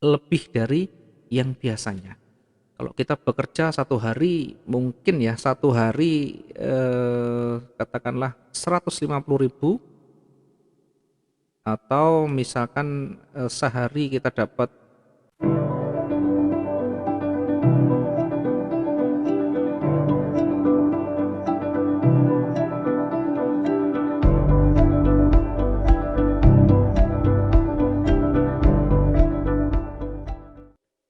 lebih dari yang biasanya. Kalau kita bekerja satu hari, mungkin ya satu hari katakanlah 150.000, atau misalkan sehari kita dapat.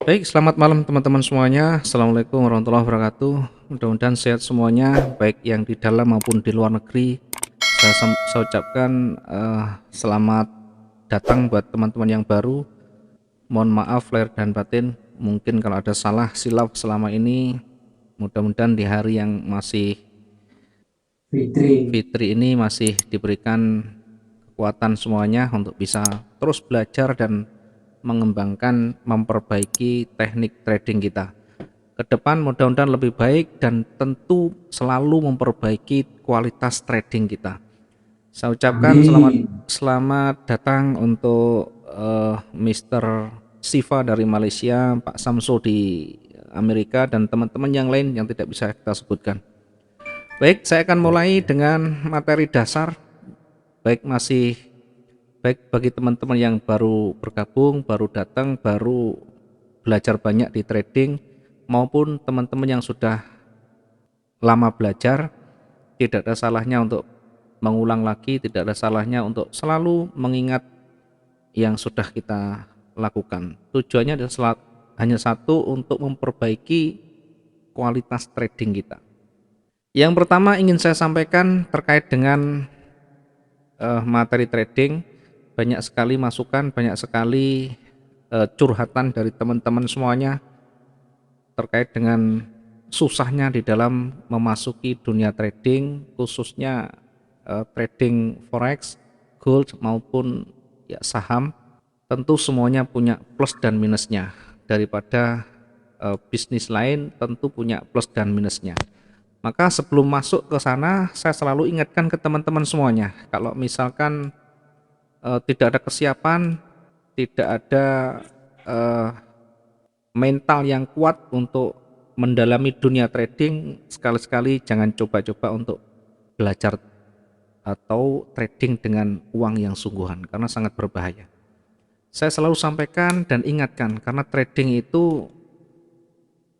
Baik, selamat malam teman-teman semuanya. Assalamualaikum warahmatullahi wabarakatuh. Mudah-mudahan sehat semuanya, baik yang di dalam maupun di luar negeri. Saya ucapkan selamat datang buat teman-teman yang baru. Mohon maaf lahir dan batin, mungkin kalau ada salah silap selama ini. Mudah-mudahan di hari yang masih Fitri ini masih diberikan kekuatan semuanya untuk bisa terus belajar dan mengembangkan, memperbaiki teknik trading kita. Ke depan mudah-mudahan lebih baik dan tentu selalu memperbaiki kualitas trading kita. Saya ucapkan selamat Amin. selamat datang untuk Mr. Siva dari Malaysia, Pak Samso di Amerika, dan teman-teman yang lain yang tidak bisa kita sebutkan. Baik, saya akan mulai dengan materi dasar. Baik bagi teman-teman yang baru bergabung, baru datang, baru belajar banyak di trading, maupun teman-teman yang sudah lama belajar. Tidak ada salahnya untuk mengulang lagi, tidak ada salahnya untuk selalu mengingat yang sudah kita lakukan. Tujuannya adalah hanya satu, untuk memperbaiki kualitas trading kita. Yang pertama ingin saya sampaikan terkait dengan materi trading. Banyak sekali masukan, banyak sekali curhatan dari teman-teman semuanya terkait dengan susahnya di dalam memasuki dunia trading, khususnya trading forex, gold maupun ya saham. Tentu semuanya punya plus dan minusnya. Daripada bisnis lain tentu punya plus dan minusnya. Maka sebelum masuk ke sana, saya selalu ingatkan ke teman-teman semuanya, kalau misalkan tidak ada kesiapan, tidak ada eh, mental yang kuat untuk mendalami dunia trading, sekali-sekali jangan coba-coba untuk belajar atau trading dengan uang yang sungguhan, karena sangat berbahaya. Saya selalu sampaikan dan ingatkan, karena trading itu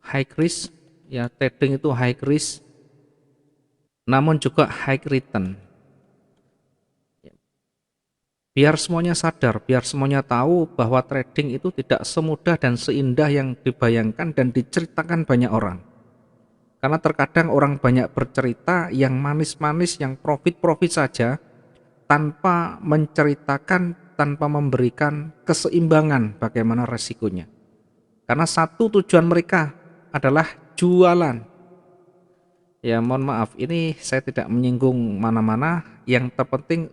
high risk, ya, trading itu high risk namun juga high return. Biar semuanya sadar, biar semuanya tahu bahwa trading itu tidak semudah dan seindah yang dibayangkan dan diceritakan banyak orang. Karena terkadang orang banyak bercerita yang manis-manis, yang profit-profit saja, tanpa menceritakan, tanpa memberikan keseimbangan bagaimana resikonya. Karena satu tujuan mereka adalah jualan. Ya, mohon maaf, ini saya tidak menyinggung mana-mana. Yang terpenting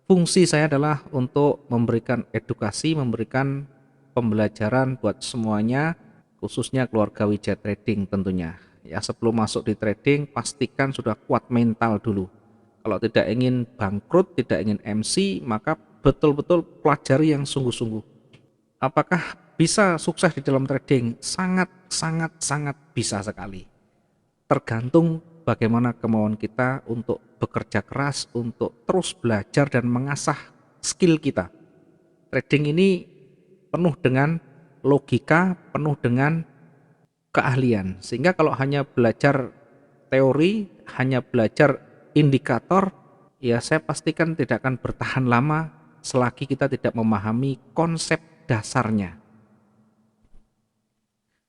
fungsi saya adalah untuk memberikan edukasi, memberikan pembelajaran buat semuanya, khususnya keluarga Wijaya Trading tentunya. Ya, sebelum masuk di trading, pastikan sudah kuat mental dulu. Kalau tidak ingin bangkrut, tidak ingin MC, maka betul-betul pelajari yang sungguh-sungguh. Apakah bisa sukses di dalam trading? Sangat, sangat, sangat bisa sekali. Tergantung bagaimana kemauan kita untuk bekerja keras, untuk terus belajar dan mengasah skill kita. Trading ini penuh dengan logika, penuh dengan keahlian. Sehingga kalau hanya belajar teori, hanya belajar indikator, ya saya pastikan tidak akan bertahan lama selagi kita tidak memahami konsep dasarnya.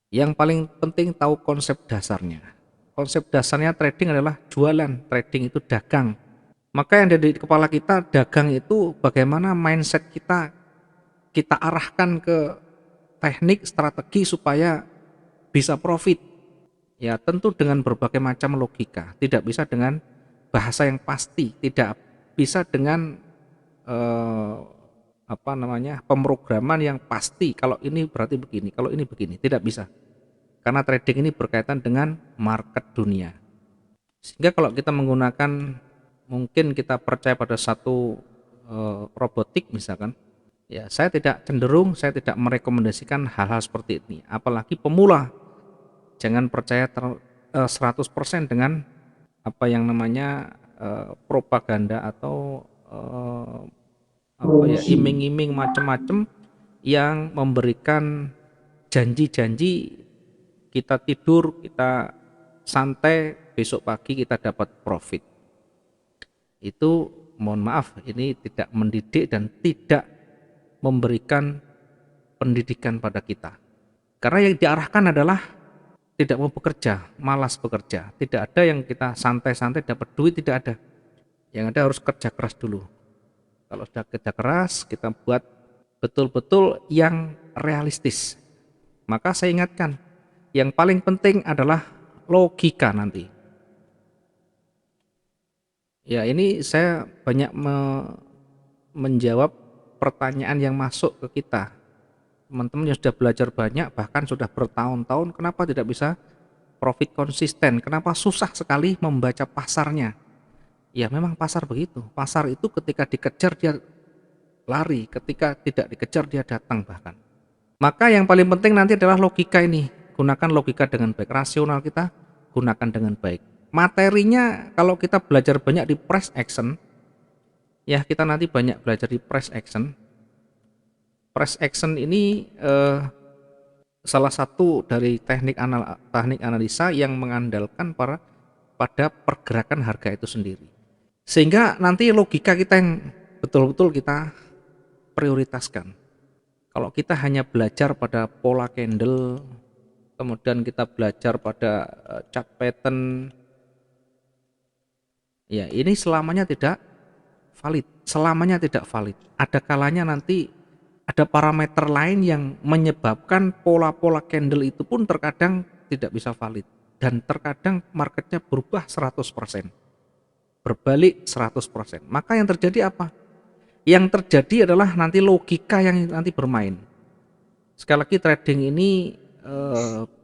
Yang paling penting tahu konsep dasarnya. Konsep dasarnya trading adalah jualan, trading itu dagang. Maka yang ada di kepala kita, dagang itu bagaimana mindset kita, kita arahkan ke teknik, strategi supaya bisa profit. Ya, tentu dengan berbagai macam logika, tidak bisa dengan bahasa yang pasti, tidak bisa dengan eh, pemrograman yang pasti. Kalau ini berarti begini, kalau ini begini, tidak bisa. Karena trading ini berkaitan dengan market dunia. Sehingga kalau kita menggunakan, mungkin kita percaya pada satu robotik misalkan, Ya, saya tidak merekomendasikan hal-hal seperti ini. Apalagi pemula, jangan percaya 100% dengan apa yang namanya propaganda atau apa ya, Promosi. iming-iming macam-macam yang memberikan janji-janji kita tidur, kita santai, besok pagi kita dapat profit. Itu mohon maaf, ini tidak mendidik dan tidak memberikan pendidikan pada kita. Karena yang diarahkan adalah tidak mau bekerja, malas bekerja. Tidak ada yang kita santai-santai dapat duit, tidak ada. Yang ada harus kerja keras dulu. Kalau sudah kerja keras, kita buat betul-betul yang realistis. Maka saya ingatkan, yang paling penting adalah logika nanti. Ya, ini saya banyak menjawab pertanyaan yang masuk ke kita. Teman-teman yang sudah belajar banyak, bahkan sudah bertahun-tahun, kenapa tidak bisa profit konsisten? Kenapa susah sekali membaca pasarnya? Ya memang pasar begitu. Pasar itu ketika dikejar dia lari, ketika tidak dikejar dia datang bahkan. Maka yang paling penting nanti adalah logika ini. Gunakan logika dengan baik, rasional kita gunakan dengan baik. Materinya kalau kita belajar banyak di price action, ya kita nanti banyak belajar di price action. Price action ini salah satu dari teknik analisa yang mengandalkan pada pergerakan harga itu sendiri. Sehingga nanti logika kita yang betul-betul kita prioritaskan. Kalau kita hanya belajar pada pola candle, kemudian kita belajar pada chart pattern, ya ini selamanya tidak valid. Selamanya tidak valid. Ada kalanya nanti ada parameter lain yang menyebabkan pola-pola candle itu pun terkadang tidak bisa valid. Dan terkadang marketnya berubah 100%. Berbalik 100%. Maka yang terjadi apa? Yang terjadi adalah nanti logika yang nanti bermain. Sekali lagi trading ini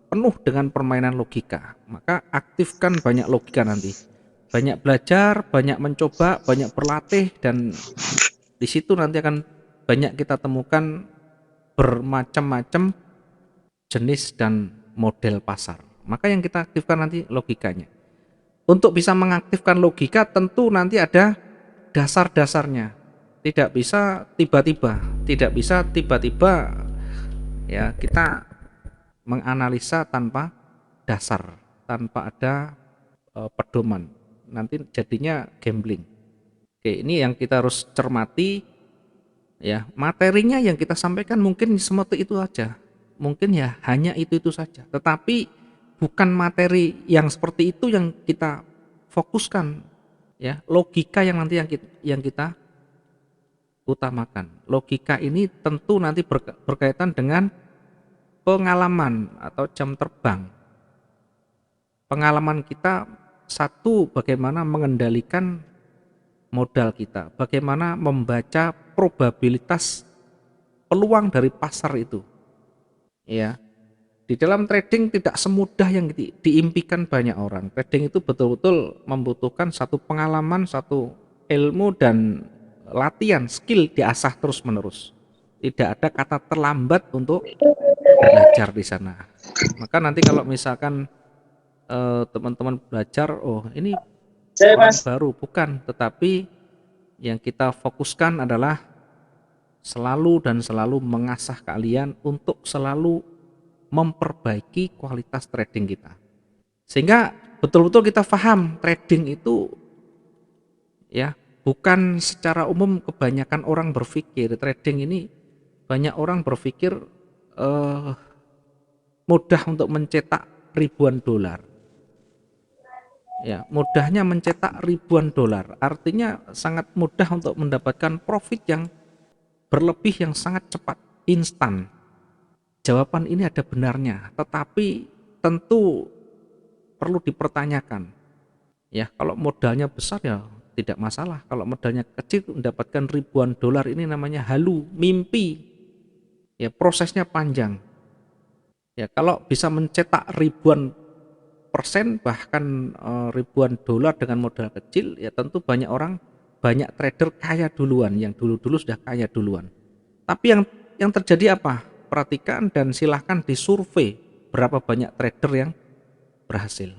penuh dengan permainan logika. Maka aktifkan banyak logika nanti. Banyak belajar, banyak mencoba, banyak berlatih, dan di situ nanti akan banyak kita temukan bermacam-macam jenis dan model pasar. Maka yang kita aktifkan nanti logikanya. Untuk bisa mengaktifkan logika tentu nanti ada dasar-dasarnya. Tidak bisa tiba-tiba ya kita menganalisa tanpa dasar, tanpa ada pedoman. Nanti jadinya gambling. Oke, ini yang kita harus cermati ya. Materinya yang kita sampaikan mungkin seperti itu aja. Mungkin ya hanya itu saja. Tetapi bukan materi yang seperti itu yang kita fokuskan ya. Logika yang nanti yang kita utamakan. Logika ini tentu nanti berkaitan dengan pengalaman atau jam terbang. Pengalaman kita, satu, bagaimana mengendalikan modal kita, bagaimana membaca probabilitas peluang dari pasar itu. Ya, di dalam trading tidak semudah yang diimpikan banyak orang. Trading itu betul-betul membutuhkan satu pengalaman, satu ilmu dan latihan, skill diasah terus-menerus. Tidak ada kata terlambat untuk belajar di sana. Maka nanti kalau misalkan teman-teman belajar, oh ini Saya orang Mas. baru, bukan, tetapi yang kita fokuskan adalah selalu mengasah kalian untuk selalu memperbaiki kualitas trading kita. Sehingga betul-betul kita paham trading itu ya, bukan secara umum kebanyakan orang berpikir trading ini, banyak orang berpikir mudah untuk mencetak ribuan dolar. Ya, mudahnya mencetak ribuan dolar. Artinya sangat mudah untuk mendapatkan profit yang berlebih yang sangat cepat, instan. Jawaban ini ada benarnya, tetapi tentu perlu dipertanyakan. Ya, kalau modalnya besar ya tidak masalah. Kalau modalnya kecil mendapatkan ribuan dolar ini namanya halu, mimpi. Ya, prosesnya panjang. Ya, kalau bisa mencetak ribuan persen bahkan ribuan dolar dengan modal kecil, ya tentu banyak trader kaya duluan, yang dulu-dulu sudah kaya duluan. Tapi yang terjadi apa? Perhatikan dan silahkan disurvei berapa banyak trader yang berhasil.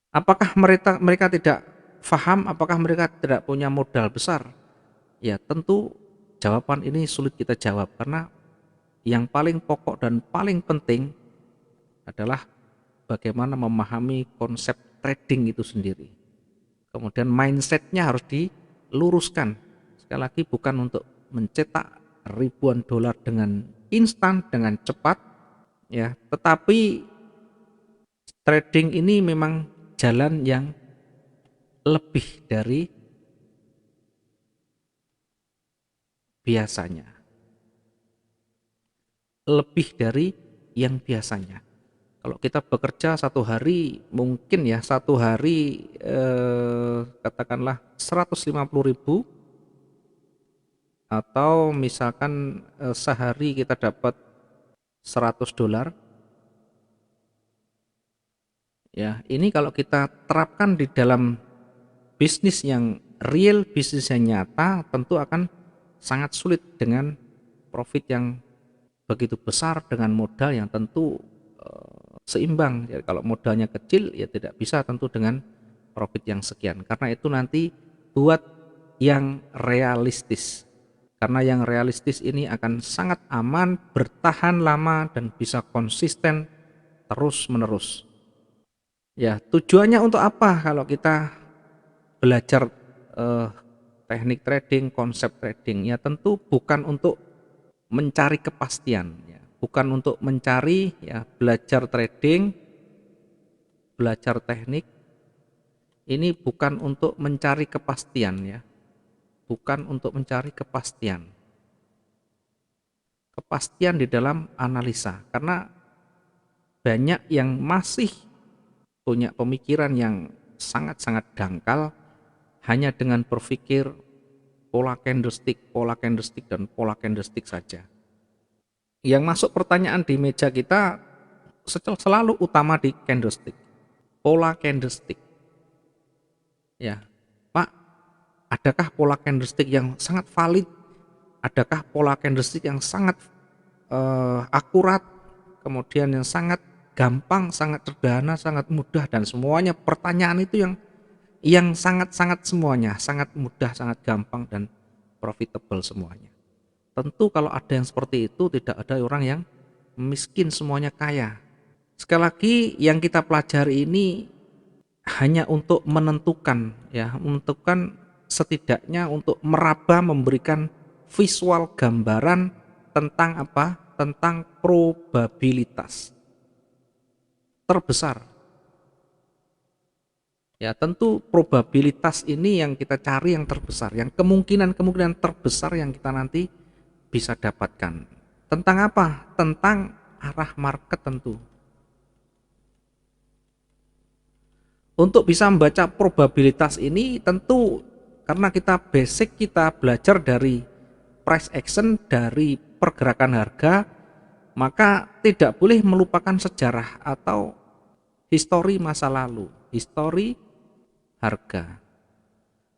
Apakah mereka mereka tidak paham? Apakah mereka tidak punya modal besar? Ya tentu jawaban ini sulit kita jawab karena yang paling pokok dan paling penting adalah bagaimana memahami konsep trading itu sendiri. Kemudian mindsetnya harus diluruskan. Sekali lagi bukan untuk mencetak ribuan dolar dengan instan, dengan cepat, ya. Tetapi trading ini memang jalan yang lebih dari biasanya. Lebih dari yang biasanya. Kalau kita bekerja satu hari, mungkin ya satu hari katakanlah 150.000, atau misalkan sehari kita dapat $100. Ya, ini kalau kita terapkan di dalam bisnis yang real, bisnis yang nyata, tentu akan sangat sulit dengan profit yang begitu besar dengan modal yang tentu seimbang. Jadi kalau modalnya kecil ya tidak bisa tentu dengan profit yang sekian. Karena itu nanti buat yang realistis. Karena yang realistis ini akan sangat aman, bertahan lama dan bisa konsisten terus menerus. Ya, tujuannya untuk apa kalau kita belajar eh, teknik trading, konsep trading? Ya tentu bukan untuk mencari kepastian, ya. Bukan untuk mencari, ya, belajar trading, belajar teknik ini bukan untuk mencari kepastian, ya. Bukan untuk mencari kepastian. Kepastian di dalam analisa, karena banyak yang masih punya pemikiran yang sangat-sangat dangkal hanya dengan berpikir pola candlestick dan pola candlestick saja. Yang masuk pertanyaan di meja kita selalu utama di candlestick, pola candlestick. Ya, Pak, adakah pola candlestick yang sangat valid? Adakah pola candlestick yang sangat akurat, kemudian yang sangat gampang, sangat sederhana, sangat mudah, dan semuanya pertanyaan itu yang sangat-sangat semuanya, sangat mudah, sangat gampang dan profitable semuanya. Tentu kalau ada yang seperti itu tidak ada orang yang miskin semuanya kaya. Sekali lagi yang kita pelajari ini hanya untuk menentukan, ya, menentukan setidaknya untuk meraba, memberikan visual gambaran tentang apa? Tentang probabilitas terbesar. Ya, tentu probabilitas ini yang kita cari yang terbesar, yang kemungkinan terbesar yang kita nanti bisa dapatkan. Tentang apa? Tentang arah market tentu. Untuk bisa membaca probabilitas ini tentu karena kita basic, kita belajar dari price action, dari pergerakan harga, maka tidak boleh melupakan sejarah atau histori masa lalu, histori harga.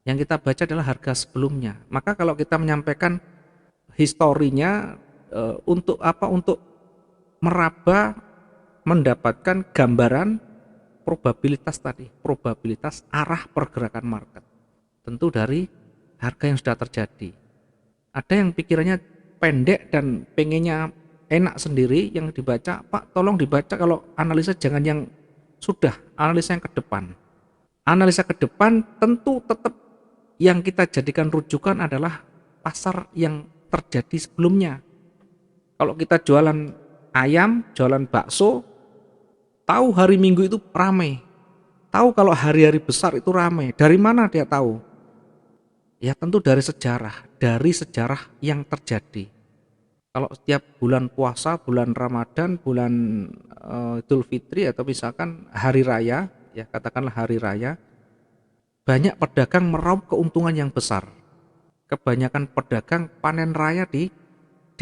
Yang kita baca adalah harga sebelumnya. Maka kalau kita menyampaikan historinya untuk apa? Untuk meraba, mendapatkan gambaran probabilitas tadi, probabilitas arah pergerakan market. Tentu dari harga yang sudah terjadi. Ada yang pikirannya pendek dan pengennya enak sendiri, yang dibaca, Pak tolong dibaca kalau analisa jangan yang sudah, analisa yang ke depan. Analisa ke depan tentu tetap yang kita jadikan rujukan adalah pasar yang terjadi sebelumnya. Kalau kita jualan ayam, jualan bakso, tahu hari Minggu itu ramai. Tahu kalau hari-hari besar itu ramai. Dari mana dia tahu? Ya tentu dari sejarah yang terjadi. Kalau setiap bulan puasa, bulan Ramadan, bulan Idul Fitri, atau misalkan hari raya, ya katakanlah hari raya, banyak pedagang meraup keuntungan yang besar. Kebanyakan pedagang panen raya di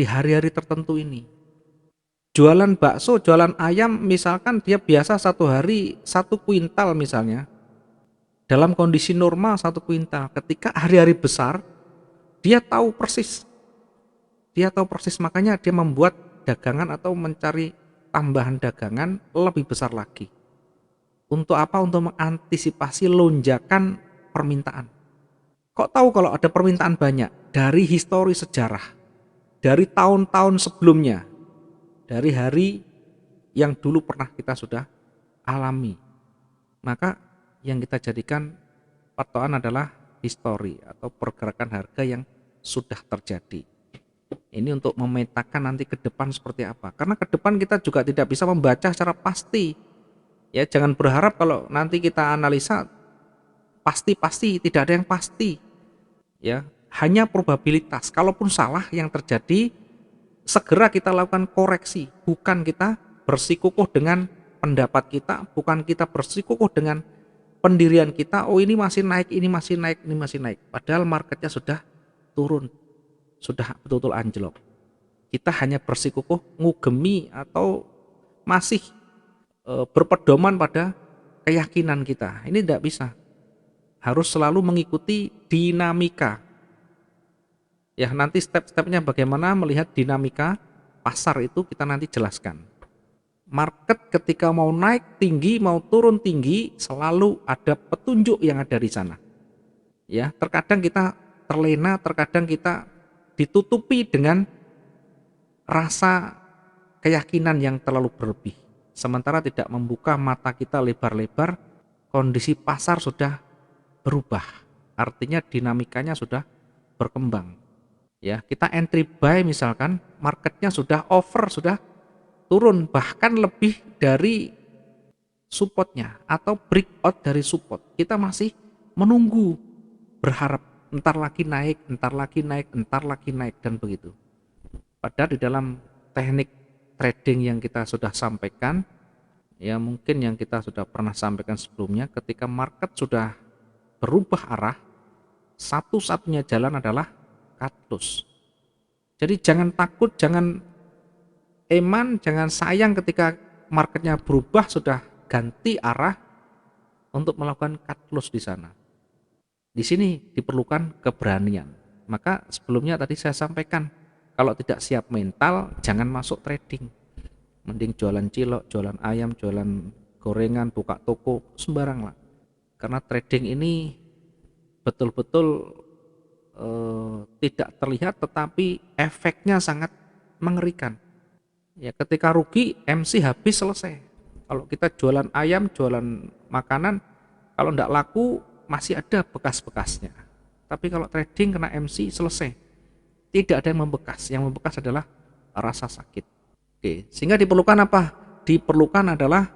hari-hari tertentu ini. Jualan bakso, jualan ayam, misalkan dia biasa satu hari 1 kuintal misalnya. Dalam kondisi normal 1 kuintal. Ketika hari-hari besar, Dia tahu persis. Dia tahu persis, makanya dia membuat dagangan atau mencari tambahan dagangan lebih besar lagi. Untuk apa? Untuk mengantisipasi lonjakan permintaan. Kok tahu kalau ada permintaan banyak? Dari histori sejarah, dari tahun-tahun sebelumnya, dari hari yang dulu pernah kita sudah alami. Maka yang kita jadikan patokan adalah histori atau pergerakan harga yang sudah terjadi. Ini untuk memetakan nanti ke depan seperti apa. Karena ke depan kita juga tidak bisa membaca secara pasti. Ya, jangan berharap kalau nanti kita analisa pasti-pasti, tidak ada yang pasti. Ya, hanya probabilitas. Kalaupun salah yang terjadi, segera kita lakukan koreksi, bukan kita bersikukuh dengan pendapat kita, bukan kita bersikukuh dengan pendirian kita. Oh, ini masih naik, ini masih naik, ini masih naik. Padahal marketnya sudah turun, sudah betul-betul anjlok. Kita hanya bersikukuh ngugemi atau masih berpedoman pada keyakinan kita. Ini tidak bisa. Harus selalu mengikuti dinamika. Ya, nanti step-stepnya bagaimana melihat dinamika pasar itu kita nanti jelaskan. Market ketika mau naik tinggi, mau turun tinggi, selalu ada petunjuk yang ada di sana. Ya, terkadang kita terlena, terkadang kita ditutupi dengan rasa keyakinan yang terlalu berlebih. Sementara tidak membuka mata kita lebar-lebar, kondisi pasar sudah berubah. Artinya dinamikanya sudah berkembang. Ya, kita entry buy misalkan marketnya sudah over, sudah turun bahkan lebih dari supportnya atau breakout dari support. Kita masih menunggu, berharap entar lagi naik, entar lagi naik, entar lagi naik, dan begitu. Padahal di dalam teknik trading yang kita sudah sampaikan, ya mungkin yang kita sudah pernah sampaikan sebelumnya, ketika market sudah berubah arah, satu-satunya jalan adalah cut loss. Jadi jangan takut, jangan eman, jangan sayang ketika marketnya berubah sudah ganti arah untuk melakukan cut loss di sana. Di sini diperlukan keberanian. Maka sebelumnya tadi saya sampaikan, kalau tidak siap mental jangan masuk trading. Mending jualan cilok, jualan ayam, jualan gorengan, buka toko, sembarang lah. Karena trading ini betul-betul tidak terlihat tetapi efeknya sangat mengerikan. Ya, ketika rugi MC habis, selesai. Kalau kita jualan ayam, jualan makanan, kalau tidak laku masih ada bekas-bekasnya. Tapi kalau trading kena MC, selesai. Tidak ada yang membekas. Yang membekas adalah rasa sakit. Oke, sehingga diperlukan apa? Diperlukan adalah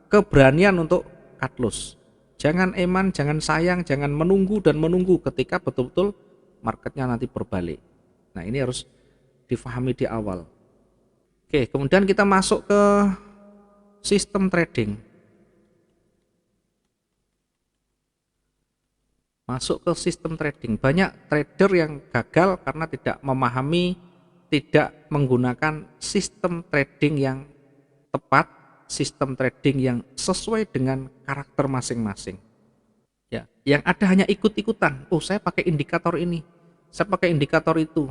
keberanian untuk cut loss. Jangan eman, jangan sayang, jangan menunggu dan menunggu ketika betul-betul marketnya nanti berbalik. Nah, ini harus difahami di awal. Oke, kemudian kita masuk ke sistem trading. Masuk ke sistem trading. Banyak trader yang gagal karena tidak memahami, tidak menggunakan sistem trading yang tepat, sistem trading yang sesuai dengan karakter masing-masing. Ya, yang ada hanya ikut-ikutan. Oh, saya pakai indikator ini, saya pakai indikator itu,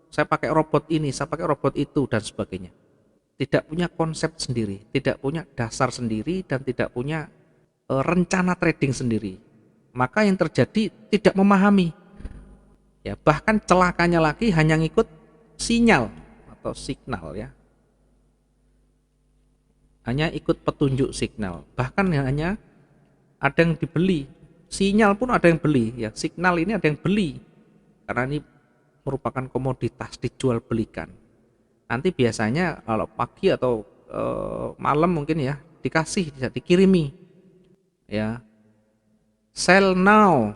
saya pakai robot ini, saya pakai robot itu, dan sebagainya. Tidak punya konsep sendiri, tidak punya dasar sendiri, dan tidak punya rencana trading sendiri. Maka yang terjadi tidak memahami. Ya, bahkan celakanya lagi hanya ngikut sinyal atau signal, ya. Hanya ikut petunjuk signal. Bahkan hanya ada yang dibeli. Sinyal pun ada yang beli, ya. Signal ini ada yang beli. Karena ini merupakan komoditas dijual belikan. Nanti biasanya kalau pagi atau malam mungkin ya dikasih, bisa dikirimi, ya, sell now,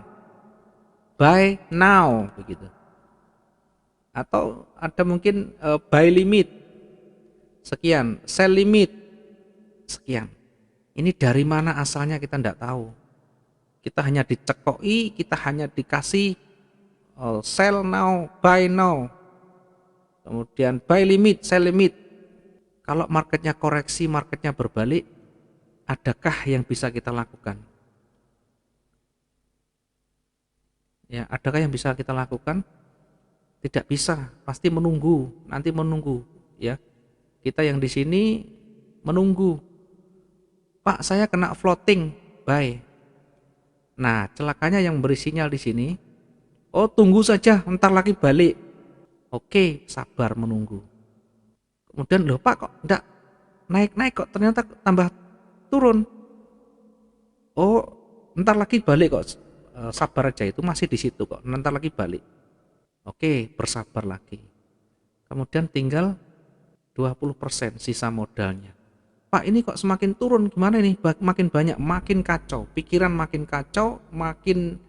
buy now, begitu. Atau ada mungkin buy limit sekian, sell limit sekian. Ini dari mana asalnya kita tidak tahu. Kita hanya dicekoi, kita hanya dikasih sell now, buy now, kemudian buy limit, sell limit. Kalau marketnya koreksi, marketnya berbalik, adakah yang bisa kita lakukan? Ya, adakah yang bisa kita lakukan? Tidak bisa, pasti menunggu, nanti menunggu ya. Kita yang di sini menunggu, Pak saya kena floating, buy. Nah, celakanya yang beri sinyal di sini, oh tunggu saja, ntar lagi balik. Oke, sabar menunggu. Kemudian loh Pak kok enggak naik-naik kok ternyata tambah turun. Oh, ntar lagi balik kok. Sabar aja itu masih di situ kok. Ntar lagi balik. Oke, bersabar lagi. Kemudian tinggal 20% sisa modalnya. Pak ini kok semakin turun gimana ini? Makin banyak, makin kacau. Pikiran makin kacau, makin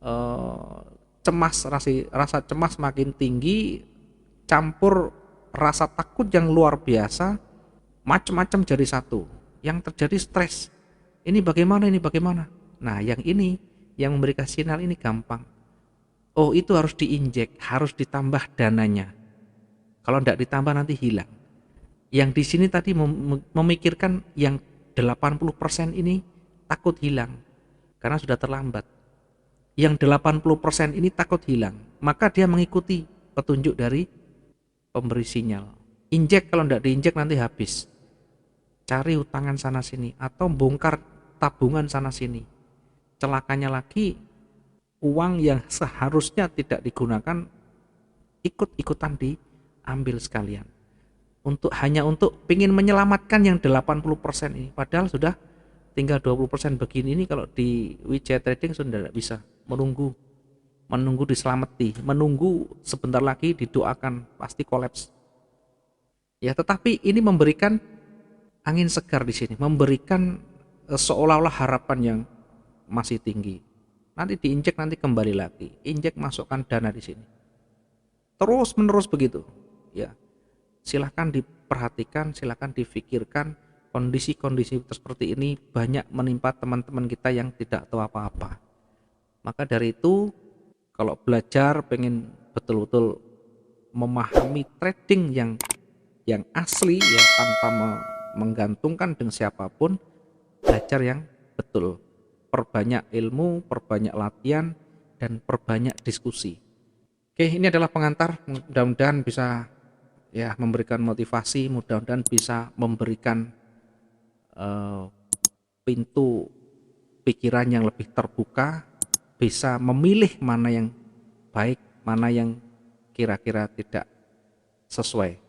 eh, cemas, rasa cemas makin tinggi, campur rasa takut yang luar biasa, macam-macam jadi satu. Yang terjadi stres. Ini bagaimana, ini bagaimana? Nah, yang ini, yang memberikan sinyal ini gampang. Oh, itu harus diinjek, harus ditambah dananya. Kalau tidak ditambah nanti hilang. Yang di sini tadi memikirkan yang 80% ini takut hilang karena sudah terlambat. Yang 80% ini takut hilang, maka dia mengikuti petunjuk dari pemberi sinyal. Injek, kalau tidak diinjek nanti habis. Cari utangan sana sini atau bongkar tabungan sana sini. Celakanya lagi, uang yang seharusnya tidak digunakan ikut-ikutan diambil sekalian. Hanya untuk ingin menyelamatkan yang 80% ini, padahal sudah tinggal 20% begini. Ini kalau di WeChat Trading sudah tidak bisa menunggu diselamati, menunggu sebentar lagi didoakan pasti kolaps ya. Tetapi ini memberikan angin segar di sini, memberikan seolah-olah harapan yang masih tinggi. Nanti diinjek, nanti kembali lagi injek, masukkan dana di sini, terus menerus begitu ya. Silahkan diperhatikan, silahkan difikirkan. Kondisi-kondisi seperti ini banyak menimpa teman-teman kita yang tidak tahu apa-apa. Maka dari itu, kalau belajar pengen betul-betul memahami trading yang asli ya, tanpa menggantungkan dengan siapapun, belajar yang betul. Perbanyak ilmu, perbanyak latihan, dan perbanyak diskusi. Oke, ini adalah pengantar, mudah-mudahan bisa ya memberikan motivasi, mudah-mudahan bisa memberikan pintu pikiran yang lebih terbuka, bisa memilih mana yang baik, mana yang kira-kira tidak sesuai.